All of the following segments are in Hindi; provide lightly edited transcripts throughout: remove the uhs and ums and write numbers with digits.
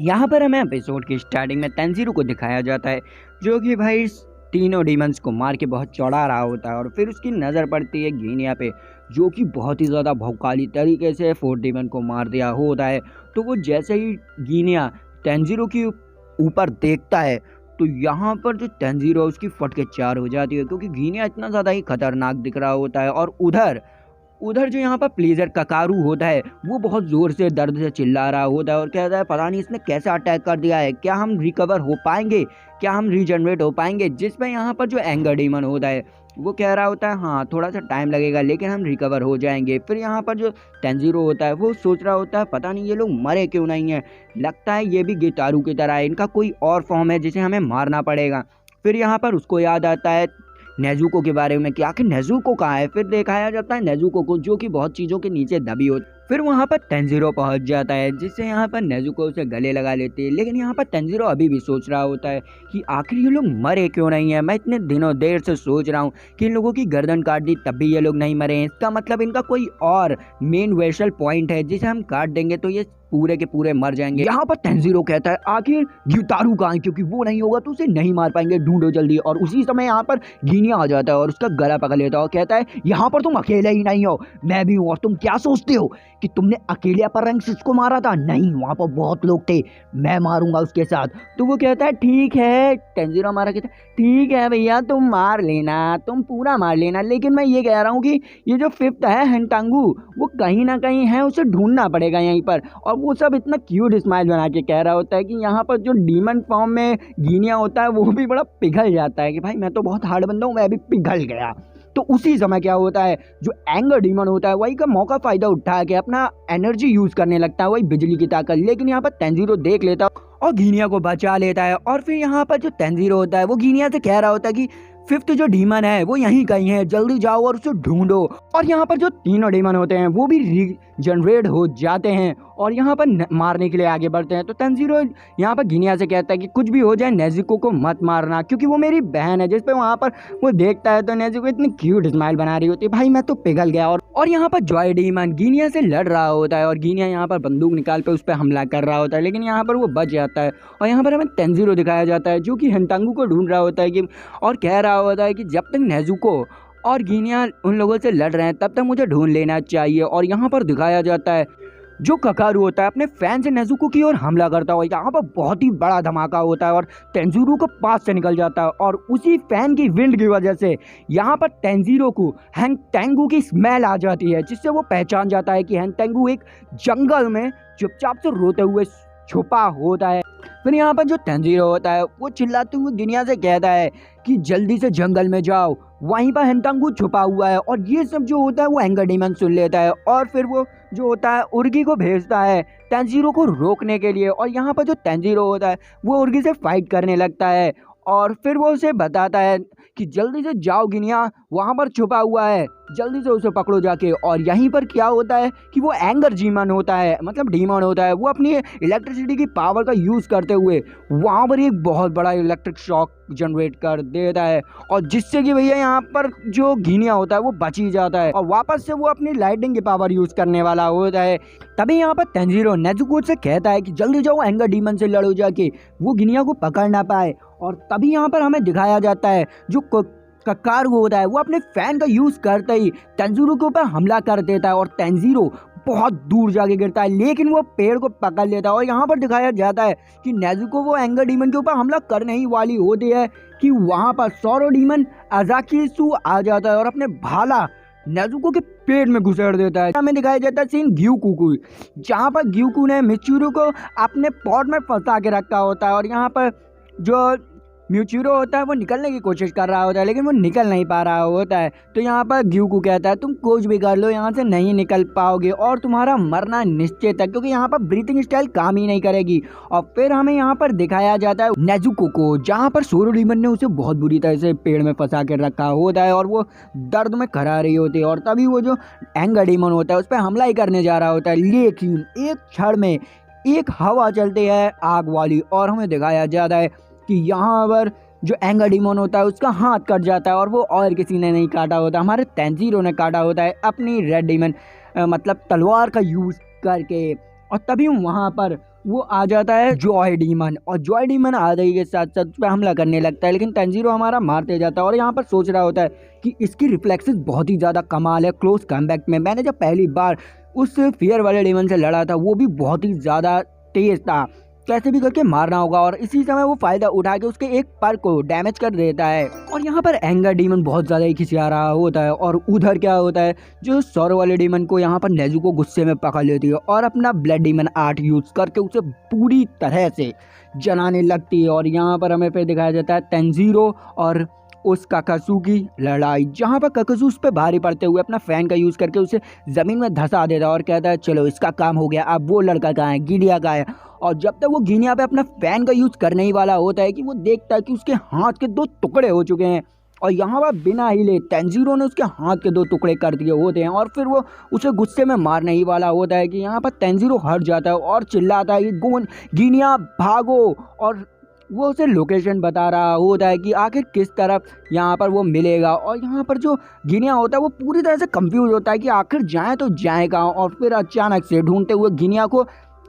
यहाँ पर हमें एपिसोड की स्टार्टिंग में तेंजिरो को दिखाया जाता है, जो कि भाई तीनों डीमंस को मार के बहुत चौड़ा रहा होता है। और फिर उसकी नज़र पड़ती है गिनिया पे, जो कि बहुत ही ज़्यादा भौकाली तरीके से फोर्थ डीमन को मार दिया होता है। तो वो जैसे ही गिनिया तेंजिरो के ऊपर देखता है, तो यहाँ पर जो तेंजिरो उसकी फट के चार हो जाती है, क्योंकि गिनिया इतना ज़्यादा ही खतरनाक दिख रहा होता है। और उधर उधर जो यहाँ पर प्लेजर ककारू होता है, वो बहुत जोर से दर्द से चिल्ला रहा होता है और कहता है पता नहीं इसने कैसे अटैक कर दिया है, क्या हम रिकवर हो पाएंगे, क्या हम रीजनरेट हो पाएंगे। जिसमें यहाँ पर जो एंगर डीमन होता है वो कह रहा होता है हाँ थोड़ा सा टाइम लगेगा लेकिन हम रिकवर हो जाएंगे। फिर यहाँ पर जो तेंजिरो होता है वो सोच रहा होता है पता नहीं ये लोग मरे क्यों नहीं है, लगता है ये भी गिटारू की तरह है, इनका कोई और फॉर्म है जिसे हमें मारना पड़ेगा। फिर यहाँ पर उसको याद आता है नेजुको के बारे में कि आखिर नेजुको कहाँ है। फिर दिखाया जाता है नेजुको को, जो कि बहुत चीज़ों के नीचे दबी होती। फिर वहाँ पर तेंजिरो पहुँच जाता है, जिससे यहाँ पर नेजुको उसे गले लगा लेती है। लेकिन यहाँ पर तेंजिरो अभी भी सोच रहा होता है कि आखिर ये लोग मरे क्यों नहीं है। मैं इतने दिनों देर से सोच रहा हूँ कि इन लोगों की गर्दन काट दी तब भी ये लोग नहीं मरे हैं, इसका मतलब इनका कोई और मेन वेसल पॉइंट है जिसे हम काट देंगे तो ये पूरे के पूरे मर जाएंगे। यहाँ पर तेंजिरो कहता है आखिर ग्युतारू कहाँ है, क्योंकि वो नहीं होगा तो उसे नहीं मार पाएंगे, ढूंढो जल्दी। और उसी समय यहाँ पर गिनिया आ जाता है और उसका गला पकड़ लेता है और कहता है यहाँ पर तुम अकेले ही नहीं हो, मैं भी हूँ। और तुम क्या सोचते हो कि तुमने अकेले पर रैंक्स को मारा था? नहीं, वहाँ पर बहुत लोग थे, मैं मारूंगा उसके साथ। तो वो कहता है ठीक है, तेंजिरो हमारा कहता है ठीक है भैया तुम मार लेना, तुम पूरा मार लेना, लेकिन मैं ये कह रहा हूँ कि ये जो फिफ्थ है हेंटांगू वो कहीं ना कहीं है, उसे ढूंढना पड़ेगा यहीं पर। और वो सब इतना क्यूट स्माइल बना के कह रहा होता है कि यहाँ पर जो डीमन फॉर्म में गिनिया होता है वो भी बड़ा पिघल जाता है कि भाई मैं तो बहुत हार्ड बंदा हूँ, मैं भी पिघल गया। तो उसी समय क्या होता है, जो एंगर डीमन होता है वही का मौका फायदा उठा के अपना एनर्जी यूज करने लगता है, वही बिजली की ताकत। लेकिन यहाँ पर तेंजिरो देख लेता है और गिनिया को बचा लेता है। और फिर यहाँ पर जो तेंजिरो होता है वो गिनिया से कह रहा होता है कि फिफ्थ जो डीमन है वो यहीं कहीं है, जल्दी जाओ और उसे ढूंढो। और यहाँ पर जो तीनों डीमन होते हैं वो भी रीजनरेट हो जाते हैं और यहाँ पर मारने के लिए आगे बढ़ते हैं। तो तेंजिरो यहाँ पर गिनिया से कहता है कि कुछ भी हो जाए नेजुको को मत मारना, क्योंकि वो मेरी बहन है। जिस पे वहाँ पर वो देखता है तो नेजुको इतनी क्यूट स्माइल बना रही होती है, भाई मैं तो पिघल गया। और यहाँ पर जॉय डीमन गिनिया से लड़ रहा होता है और गिनिया यहाँ पर बंदूक निकाल पे उस पर हमला कर रहा होता है, लेकिन यहाँ पर वो बच जाता है। और यहाँ पर हमें तेंजिरो दिखाया जाता है जो कि हेंटांगू को ढूंढ रहा होता है कि और कह रहा होता है कि जब तक नेजुको और गिनिया उन लोगों से लड़ रहे हैं तब तक मुझे ढूंढ लेना चाहिए। और यहाँ पर दिखाया जाता है जो ककारू होता है अपने फैन से नेजुको की ओर हमला करता हुआ यहाँ पर बहुत ही बड़ा धमाका होता है और तेंजिरो को पास से निकल जाता है। और उसी फैन की विंड की वजह से यहाँ पर तेंजिरो को हेंटेंगू की स्मेल आ जाती है, जिससे वो पहचान जाता है कि हेंटेंगू एक जंगल में चुपचाप से रोते हुए छुपा होता है। फिर यहाँ पर जो तेंजिरो होता है वो चिल्लाते हुए गिनिया से कहता है कि जल्दी से जंगल में जाओ, वहीं पर हेंटांगू छुपा हुआ है। और ये सब जो होता है वो एंगर डीमन सुन लेता है और फिर वो जो होता है उर्गी को भेजता है तेंजिरो को रोकने के लिए। और यहाँ पर जो तेंजिरो होता है वो उर्गी से फाइट करने लगता है और फिर वो उसे बताता है कि जल्दी से जाओ गिनिया, वहाँ पर छुपा हुआ है, जल्दी से उसे पकड़ो जाके। और यहीं पर क्या होता है कि वो एंगर डीमन होता है, मतलब डीमन होता है, वो अपनी इलेक्ट्रिसिटी की पावर का यूज़ करते हुए वहाँ पर एक बहुत बड़ा इलेक्ट्रिक शॉक जनरेट कर देता है और जिससे कि भैया यहाँ पर जो गिनिया होता है वो बच ही जाता है और वापस से वो अपनी लाइटिंग की पावर यूज़ करने वाला होता है। तभी यहाँ पर तेंजिरो नेजुको से कहता है कि जल्दी जाओ एंगर डीमन से लड़ो जाके, वो गिनिया को पकड़ ना पाए। और तभी यहाँ पर हमें दिखाया जाता है जो ककारू होता है वो अपने फैन का यूज करते ही तेंजिरो के ऊपर हमला कर देता है और तेंजिरो बहुत दूर जाके गिरता है, लेकिन वो पेड़ को पकड़ लेता है। और यहाँ पर दिखाया जाता है कि नेजुको वो एंगर डीमन के ऊपर हमला करने ही वाली होती है कि वहाँ पर सौरो डीमन अजाकिसु आ जाता है और अपने भाला नेजुको के पेट में घुसेड़ देता है। हमें दिखाया जाता है सीन ग्यूकू को, जहाँ पर ग्यूकू ने मिचूरू को अपने पॉट में फंसा के रखा होता है और यहाँ पर जो म्यूचिरो होता है वो निकलने की कोशिश कर रहा होता है, लेकिन वो निकल नहीं पा रहा होता है। तो यहाँ पर ग्यूकू कहता है तुम कुछ भी कर लो यहाँ से नहीं निकल पाओगे और तुम्हारा मरना निश्चित है, क्योंकि यहाँ पर ब्रीथिंग स्टाइल काम ही नहीं करेगी। और फिर हमें यहाँ पर दिखाया जाता है नेजुको को, जहाँ पर सोरो डीमन ने उसे बहुत बुरी तरह से पेड़ में फंसा कर रखा होता है और वो दर्द में करा रही होती है। और तभी वो जो एंगर डीमन होता है उस पर हमला ही करने जा रहा होता है, लेकिन एक क्षण में एक हवा चलती है आग वाली और हमें दिखाया जाता है कि यहाँ पर जो एंगर डीमन होता है उसका हाथ कट जाता है और वो और किसी ने नहीं काटा होता, हमारे तेंजिरो ने काटा होता है अपनी रेड डीमन मतलब तलवार का यूज़ करके। और तभी वहाँ पर वो आ जाता है जॉय डीमन, और जॉय डीमन आते के साथ साथ उस पर हमला करने लगता है, लेकिन तंजीरो हमारा मारते जाता है। और यहाँ पर सोच रहा होता है कि इसकी रिफ्लेक्सेस बहुत ही ज़्यादा कमाल है। क्लोज कॉम्बैट में मैंने जब पहली बार उस फियर वाले डीमन से लड़ा था, वो भी बहुत ही ज़्यादा तेज था, कैसे भी करके मारना होगा। और इसी समय वो फायदा उठा के उसके एक पर को डैमेज कर देता है। और यहाँ पर एंगर डीमन बहुत ज्यादा ही खिसिया रहा होता है, और उधर क्या होता है, जो सौर वाले डीमन को यहाँ पर नेजुको गुस्से में पकड़ लेती है और अपना ब्लड डीमन आर्ट यूज करके उसे पूरी तरह से जलाने लगती है। और यहाँ पर हमें फिर दिखाया जाता है तंजीरो और उस काकासू की लड़ाई, जहाँ पर काकासू उस पर भारी पड़ते हुए अपना फैन का यूज करके उसे जमीन में धंसा देता है और कहता है चलो इसका काम हो गया, अब वो लड़का कहाँ है, गिनिया कहाँ है। और जब तक वो गिनिया पे अपना फैन का यूज करने ही वाला होता है कि वो देखता है कि उसके हाथ के 2 टुकड़े हो चुके हैं, और यहाँ पर बिना हिले तंजीरो ने उसके हाथ के 2 टुकड़े कर दिए होते हैं। और फिर वो उसे गुस्से में मारने ही वाला होता है कि यहाँ पर तंजीरो हट जाता है और चिल्लाता है कि गिनिया भागो, और वो उसे लोकेशन बता रहा होता है कि आखिर किस तरफ यहाँ पर वो मिलेगा। और यहाँ पर जो गिनिया होता है वो पूरी तरह से कंफ्यूज होता है कि आखिर जाए तो जाए कहाँ। और फिर अचानक से ढूंढते हुए गिनिया को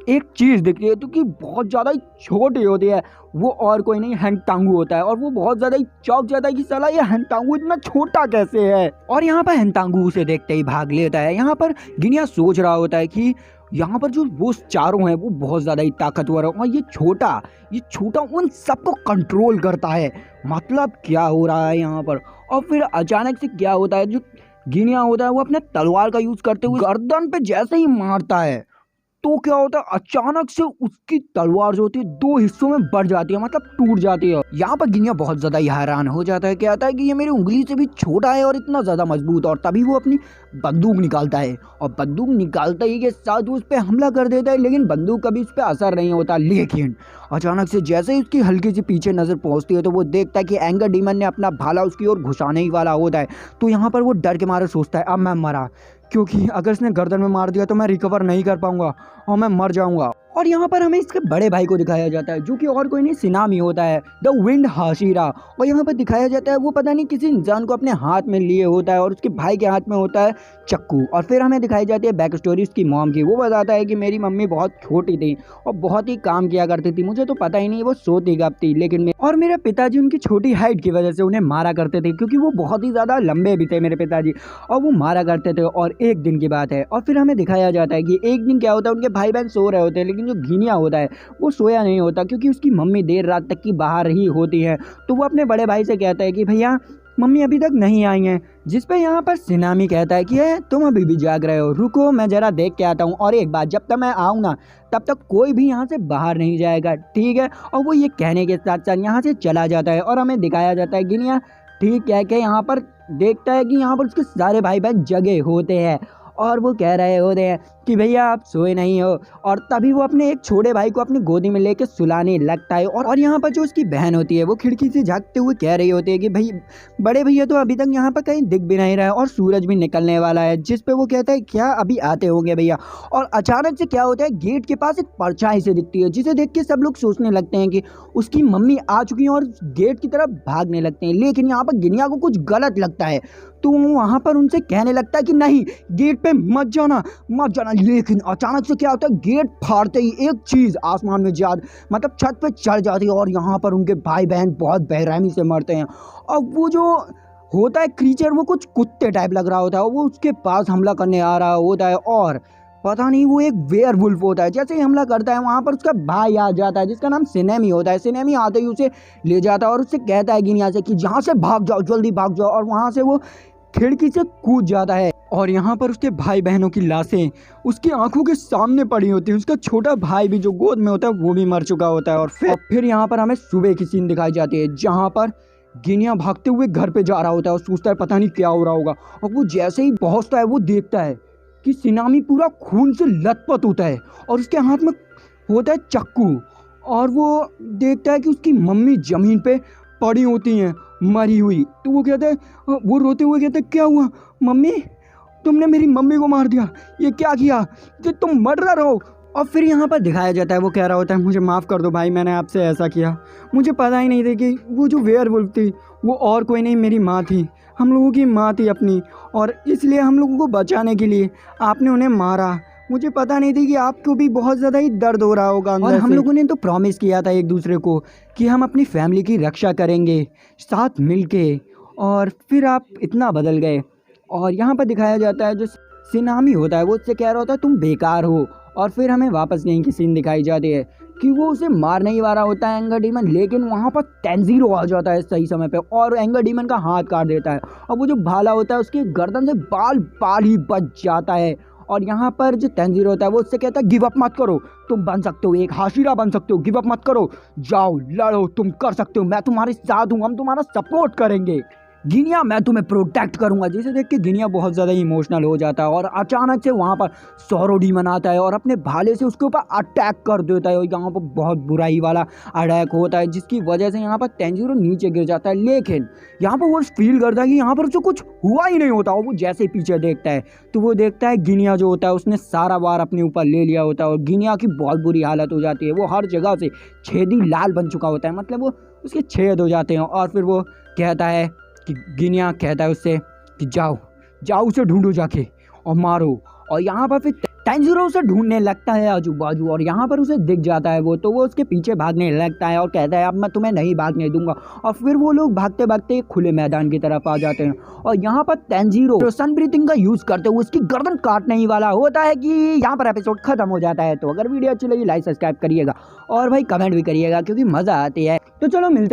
एक चीज़ दिखती है, क्योंकि बहुत ज़्यादा ही छोटी होती है, वो और कोई नहीं हेंटांगू होता है। और वो बहुत ज़्यादा ही चौंक जाता है कि साला ये हेंटांगू इतना छोटा कैसे है। और यहाँ पर हेंटांगू उसे देखते ही भाग लेता है। यहाँ पर गिनिया सोच रहा होता है कि यहाँ पर जो वो चारों हैं वो बहुत ज़्यादा ही ताकतवर है, और ये छोटा उन सबको कंट्रोल करता है। मतलब क्या हो रहा है यहाँ पर। और फिर अचानक से क्या होता है, जो गिनिया होता है वो अपने तलवार का यूज़ करते हुए गर्दन पे जैसे ही मारता है, तो क्या होता है, अचानक से उसकी तलवार जो होती है 2 हिस्सों में बढ़ जाती है, मतलब टूट जाती है। यहाँ पर गिनिया बहुत ज्यादा हैरान हो जाता है, कहता है कि ये मेरी उंगली से भी छोटा है और इतना ज्यादा मजबूत। और तभी वो अपनी बंदूक निकालता है, और बंदूक निकालते ही के साथ वो उस पर हमला कर देता है, लेकिन बंदूक कभी उस पर असर नहीं होता। लेकिन अचानक से जैसे ही उसकी हल्की सी पीछे नजर पहुंचती है, तो वो देखता है कि एंगर डीमन ने अपना भाला उसकी ओर घुसाने ही वाला होता है। तो यहाँ पर वो डर के मारे सोचता है अब मैं मरा, क्योंकि अगर इसने गर्दन में मार दिया तो मैं रिकवर नहीं कर पाऊंगा और मैं मर जाऊंगा। और यहाँ पर हमें इसके बड़े भाई को दिखाया जाता है, जो कि और कोई नहीं सिनामी होता है, द विंड हाशिरा। और यहाँ पर दिखाया जाता है वो पता नहीं किसी इंसान को अपने हाथ में लिए होता है, और उसके भाई के हाथ में होता है चक्कू। और फिर हमें दिखाई जाती है बैक स्टोरी उसकी मॉम की। वो बताता है कि मेरी मम्मी बहुत छोटी थी और बहुत ही काम किया करती थी, मुझे तो पता ही नहीं वो सोती कब थी, लेकिन और मेरे पिताजी उनकी छोटी हाइट की वजह से उन्हें मारा करते थे, क्योंकि वो बहुत ही ज़्यादा लंबे भी थे मेरे पिताजी, और वो मारा करते थे। और एक दिन की बात है, और फिर हमें दिखाया जाता है कि एक दिन क्या होता है, उनके भाई बहन सो रहे होते हैं, लेकिन जो घिनिया होता है वो सोया नहीं होता, क्योंकि उसकी मम्मी देर रात तक की बाहर ही होती है। तो वो अपने बड़े भाई से कहता है कि भैया मम्मी अभी तक नहीं आई हैं, जिस पे यहाँ पर सिनामी कहता है कि तुम अभी भी जाग रहे हो, रुको मैं जरा देख के आता हूँ, और एक बात जब तक मैं आऊँ ना तब तक कोई भी यहाँ से बाहर नहीं जाएगा, ठीक है। और वो ये कहने के साथ साथ यहाँ से चला जाता है। और हमें दिखाया जाता है गिनिया ठीक कह के यहाँ पर देखता है कि यहाँ पर उसके सारे भाई बहन जगे होते हैं, और वो कह रहे होते हैं कि भैया आप सोए नहीं हो। और तभी वो अपने एक छोटे भाई को अपनी गोदी में लेके सुलाने लगता है। और यहाँ पर जो उसकी बहन होती है वो खिड़की से झांकते हुए कह रही होती है कि भाई बड़े भैया तो अभी तक यहाँ पर कहीं दिख भी नहीं रहा है, और सूरज भी निकलने वाला है। जिस पे वो कहता है क्या अभी आते होंगे भैया। और अचानक से क्या होता है, गेट के पास एक परछाई से दिखती है, जिसे देख के सब लोग सोचने लगते हैं कि उसकी मम्मी आ चुकी है, और गेट की तरफ भागने लगते हैं। लेकिन यहाँ पर गिनिया को कुछ गलत लगता है, तो वो वहाँ पर उनसे कहने लगता है कि नहीं गेट पे मत जाना मत जाना। लेकिन अचानक से क्या होता है, गेट फाड़ते ही एक चीज़ आसमान में मतलब छत पे चढ़ जाती है, और यहाँ पर उनके भाई बहन बहुत बेरहमी से मरते हैं। और वो जो होता है क्रीचर वो कुछ कुत्ते टाइप लग रहा होता है, वो उसके पास हमला करने आ रहा होता है, और पता नहीं वो एक वेयरवुल्फ होता है। जैसे ही हमला करता है वहाँ पर उसका भाई आ जाता है, जिसका नाम सिनेमी होता है। सिनेमी आते ही उसे ले जाता है और उससे कहता है गिनिया से कि यहाँ से भाग जाओ, जल्दी भाग जाओ। और वहाँ से वो खिड़की से कूद जाता है, और यहाँ पर उसके भाई बहनों की लाशें उसकी आंखों के सामने पड़ी होती है। उसका छोटा भाई भी जो गोद में होता है वो भी मर चुका होता है। और फिर यहाँ पर हमें सुबह की सीन दिखाई जाती है, जहाँ पर गिनिया भागते हुए घर पे जा रहा होता है और सोचता है पता नहीं क्या हो रहा होगा। और वो जैसे ही पहुँचता है वो देखता है कि सिनामी पूरा खून से लथपथ होता है, और उसके हाथ में होता है चक्कू। और वो देखता है कि उसकी मम्मी ज़मीन पे पड़ी होती हैं मरी हुई। तो वो कहते हैं, वो रोते हुए कहते हैं क्या हुआ मम्मी, तुमने मेरी मम्मी को मार दिया, ये क्या किया, कि तुम मर्डरर हो। और फिर यहाँ पर दिखाया जाता है वो कह रहा होता है मुझे माफ़ कर दो भाई, मैंने आपसे ऐसा किया, मुझे पता ही नहीं था कि वो जो वेयरवुल्फ थी वो और कोई नहीं मेरी माँ थी, हम लोगों की माँ थी अपनी, और इसलिए हम लोगों को बचाने के लिए आपने उन्हें मारा, मुझे पता नहीं थी कि आपको भी बहुत ज़्यादा ही दर्द हो रहा होगा अंदर से। और हम लोगों ने तो प्रॉमिस किया था एक दूसरे को कि हम अपनी फैमिली की रक्षा करेंगे साथ मिलके, और फिर आप इतना बदल गए। और यहाँ पर दिखाया जाता है जो सिनामी होता है वो उससे कह रहा होता है तुम बेकार हो, और फिर हमें वापस यहीं की सीन दिखाई जाती है कि वो उसे मार नहीं वाला होता है एंगर डीमन, लेकिन वहाँ पर तेंजीरो आ जाता है सही समय पे और एंगर डीमन का हाथ काट देता है, और वो जो भाला होता है उसकी गर्दन से बाल ही बच जाता है। और यहाँ पर जो तेंजीरो होता है वो उससे कहता है गिव अप मत करो, तुम बन सकते हो, एक हाशिरा बन सकते हो, गिव अप मत करो, जाओ लड़ो, तुम कर सकते हो, मैं तुम्हारे साथ हूँ, हम तुम्हारा सपोर्ट करेंगे, गिनिया मैं तुम्हें प्रोटेक्ट करूंगा। जिसे देख के गिनिया बहुत ज़्यादा इमोशनल हो जाता है और अचानक से वहाँ पर सौरो डीमन आता है और अपने भाले से उसके ऊपर अटैक कर देता है, और यहाँ पर बहुत बुराई वाला अटैक होता है जिसकी वजह से यहाँ पर तेंजीरो नीचे गिर जाता है। लेकिन यहाँ पर वो फील करता है कि यहाँ पर उसे कुछ हुआ ही नहीं होता, और वो जैसे ही पीछे देखता है तो वो देखता है गिनिया जो होता है उसने सारा वार अपने ऊपर ले लिया होता है, और गिनिया की बहुत बुरी हालत हो जाती है, वो हर जगह से छेदी लाल बन चुका होता है, मतलब वो उसके छेद हो जाते हैं। और फिर वो कहता है कि गिनिया कहता है उससे कि जाओ उसे ढूंढो जाके और मारो। और यहाँ पर फिर तेंजीरो उसे ढूंढने लगता है आजू बाजू, और यहाँ पर उसे दिख जाता है वो, तो वो उसके पीछे भागने लगता है और कहता है अब मैं तुम्हें नहीं भागने दूंगा। और फिर वो लोग भागते भागते एक खुले मैदान की तरफ आ जाते हैं, और यहाँ पर तेंजीरो सन ब्रीथिंग का यूज करते हुए उसकी गर्दन काटने ही वाला होता है कि यहाँ पर एपिसोड खत्म हो जाता है। तो अगर वीडियो अच्छी लगी लाइक सब्सक्राइब करिएगा और भाई कमेंट भी करिएगा क्योंकि मजा आती है। तो चलो मिलते हैं।